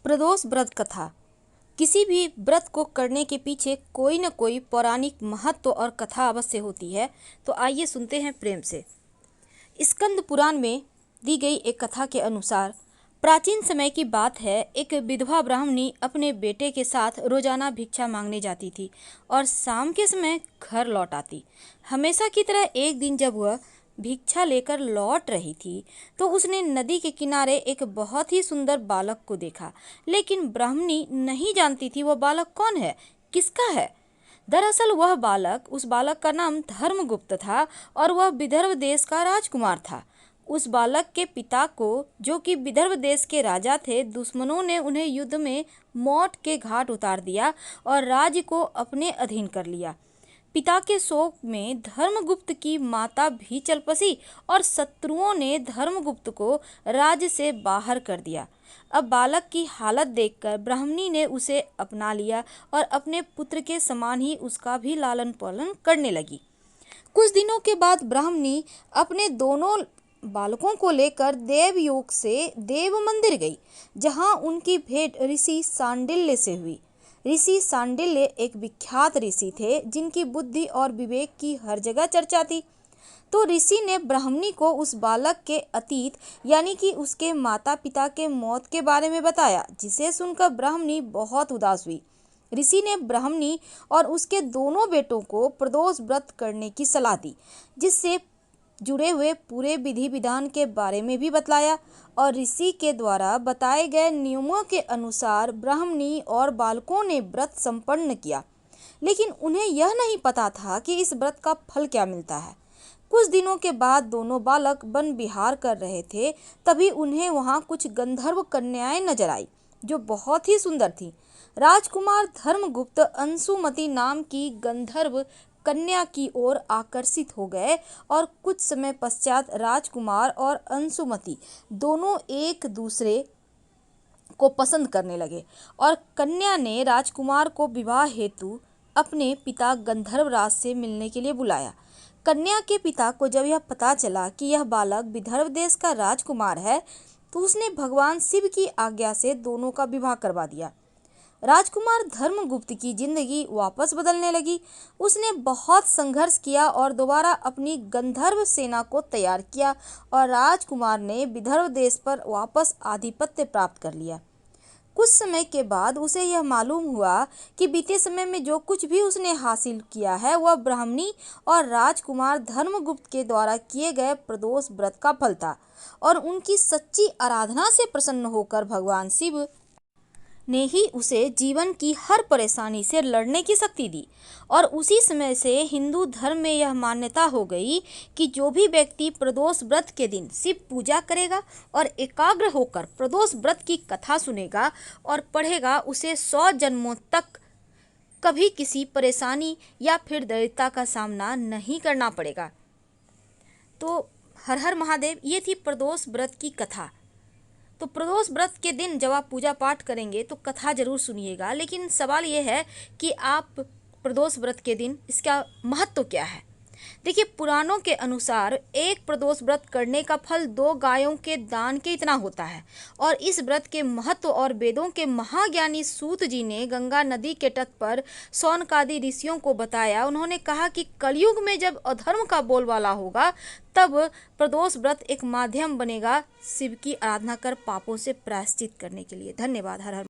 प्रदोष व्रत कथा। किसी भी व्रत को करने के पीछे कोई न कोई पौराणिक महत्व और कथा अवश्य होती है। तो आइए सुनते हैं प्रेम से। स्कंद पुराण में दी गई एक कथा के अनुसार प्राचीन समय की बात है। एक विधवा ब्राह्मणी अपने बेटे के साथ रोजाना भिक्षा मांगने जाती थी और शाम के समय घर लौट आती। हमेशा की तरह एक दिन जब वह भिक्षा लेकर लौट रही थी तो उसने नदी के किनारे एक बहुत ही सुंदर बालक को देखा, लेकिन ब्राह्मणी नहीं जानती थी वह बालक कौन है, किसका है। दरअसल उस बालक का नाम धर्मगुप्त था और वह विदर्भ देश का राजकुमार था। उस बालक के पिता को, जो कि विदर्भ देश के राजा थे, दुश्मनों ने उन्हें युद्ध में मौत के घाट उतार दिया और राज्य को अपने अधीन कर लिया। पिता के शोक में धर्मगुप्त की माता भी चल बसी और शत्रुओं ने धर्मगुप्त को राज्य से बाहर कर दिया। अब बालक की हालत देखकर ब्राह्मणी ने उसे अपना लिया और अपने पुत्र के समान ही उसका भी लालन पालन करने लगी। कुछ दिनों के बाद ब्राह्मणी अपने दोनों बालकों को लेकर देवयोग से देव मंदिर गई, जहां उनकी भेंट ऋषि सांडिल्य से हुई। ऋषि सांडिल्य एक विख्यात ऋषि थे जिनकी बुद्धि और विवेक की हर जगह चर्चा थी। तो ऋषि ने ब्राह्मणी को उस बालक के अतीत यानी कि उसके माता पिता के मौत के बारे में बताया, जिसे सुनकर ब्राह्मणी बहुत उदास हुई। ऋषि ने ब्राह्मणी और उसके दोनों बेटों को प्रदोष व्रत करने की सलाह दी, जिससे जुड़े हुए पूरे विधि विधान के बारे में भी बतलाया और ऋषि के द्वारा बताए गए नियमों के अनुसार ब्राह्मणी और बालकों ने व्रत संपन्न किया। लेकिन उन्हें यह नहीं पता था कि इस व्रत का फल क्या मिलता है। कुछ दिनों के बाद दोनों बालक वन विहार कर रहे थे, तभी उन्हें वहां कुछ गंधर्व कन्याएं नजर आई जो बहुत ही सुंदर थी। राजकुमार धर्मगुप्त अंशुमति नाम की गंधर्व कन्या की ओर आकर्षित हो गए और कुछ समय पश्चात राजकुमार और अंशुमति दोनों एक दूसरे को पसंद करने लगे और कन्या ने राजकुमार को विवाह हेतु अपने पिता गंधर्वराज से मिलने के लिए बुलाया। कन्या के पिता को जब यह पता चला कि यह बालक विदर्भ देश का राजकुमार है, तो उसने भगवान शिव की आज्ञा से दोनों का विवाह करवा दिया। राजकुमार धर्मगुप्त की जिंदगी वापस बदलने लगी। उसने बहुत संघर्ष किया और दोबारा अपनी गंधर्व सेना को तैयार किया और राजकुमार ने विदर्भ देश पर वापस आधिपत्य प्राप्त कर लिया। कुछ समय के बाद उसे यह मालूम हुआ कि बीते समय में जो कुछ भी उसने हासिल किया है वह ब्राह्मणी और राजकुमार धर्मगुप्त के द्वारा किए गए प्रदोष व्रत का फल था और उनकी सच्ची आराधना से प्रसन्न होकर भगवान शिव ने ही उसे जीवन की हर परेशानी से लड़ने की शक्ति दी। और उसी समय से हिंदू धर्म में यह मान्यता हो गई कि जो भी व्यक्ति प्रदोष व्रत के दिन शिव पूजा करेगा और एकाग्र होकर प्रदोष व्रत की कथा सुनेगा और पढ़ेगा, उसे 100 जन्मों तक कभी किसी परेशानी या फिर दरिद्रता का सामना नहीं करना पड़ेगा। तो हर हर महादेव, ये थी प्रदोष व्रत की कथा। तो प्रदोष व्रत के दिन जब आप पूजा पाठ करेंगे तो कथा जरूर सुनिएगा, लेकिन सवाल ये है कि आप प्रदोष व्रत के दिन इसका महत्व क्या है। देखिए, पुराणों के अनुसार एक प्रदोष व्रत करने का फल 2 गायों के दान के इतना होता है। और इस व्रत के महत्व और वेदों के महाज्ञानी सूत जी ने गंगा नदी के तट पर शौनकादि ऋषियों को बताया। उन्होंने कहा कि कलयुग में जब अधर्म का बोलबाला होगा तब प्रदोष व्रत एक माध्यम बनेगा शिव की आराधना कर पापों से प्रायश्चित करने के लिए। धन्यवाद। हर हर